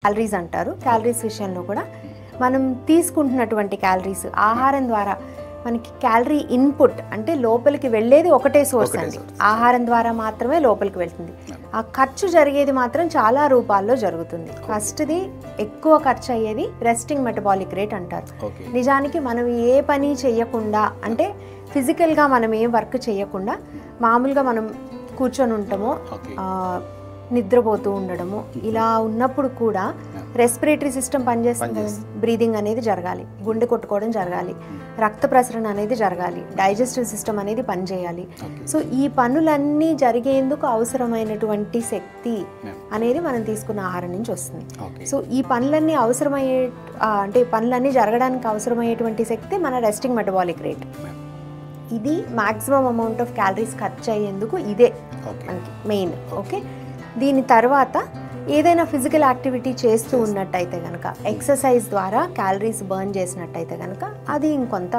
Calories అంటారు. Calories విషయంలో కూడా మనం తీసుకుంటున్నటువంటి క్యాలరీస్ ఆహారం ద్వారా మనకి క్యాలరీ ఇన్పుట్ అంటే లోపలికి వెళ్ళేది ఒకటే సోర్స్ అండి. ఆహారం ద్వారా మాత్రమే లోపలికి వెళ్తుంది. ఆ ఖర్చు జరిగేది మాత్రం చాలా రూపాల్లో జరుగుతుంది. ఫస్ట్ది ఎక్కువ ఖర్చు అయ్యేది రెస్టింగ్ మెటబాలిక్ రేట్ అంటారు. నిజానికి మనం ఏ పని చేయకుండా అంటే ఫిజికల్గా మనం ఏ వర్క్ చేయకుండా మామూలుగా మనం కూర్చొని ఉంటామో నిద్రపోతూ ఉండడము ఇలా ఉన్నప్పుడు కూడా రెస్పిరేటరీ సిస్టమ్ పనిచేస్తుంది. బ్రీదింగ్ అనేది జరగాలి, గుండె కొట్టుకోవడం జరగాలి, రక్త ప్రసరణ అనేది జరగాలి, డైజెస్టివ్ సిస్టమ్ అనేది పనిచేయాలి. సో ఈ పనులన్నీ జరిగేందుకు అవసరమైనటువంటి శక్తి అనేది మనం తీసుకున్న ఆహారం నుంచి వస్తుంది. సో ఈ పనులన్నీ అవసరమయ్యే అంటే పనులన్నీ జరగడానికి అవసరమయ్యేటువంటి శక్తి మన రెస్టింగ్ మెటబాలిక్ రేట్. ఇది మ్యాక్సిమం అమౌంట్ ఆఫ్ క్యాలరీస్ ఖర్చు అయ్యేందుకు ఇదే మనకి మెయిన్. ఓకే, దీని తర్వాత ఏదైనా ఫిజికల్ యాక్టివిటీ చేస్తూ ఉన్నట్టయితే కనుక ఎక్సర్సైజ్ ద్వారా క్యాలరీస్ బర్న్ చేసినట్టయితే కనుక అది ఇంకొంత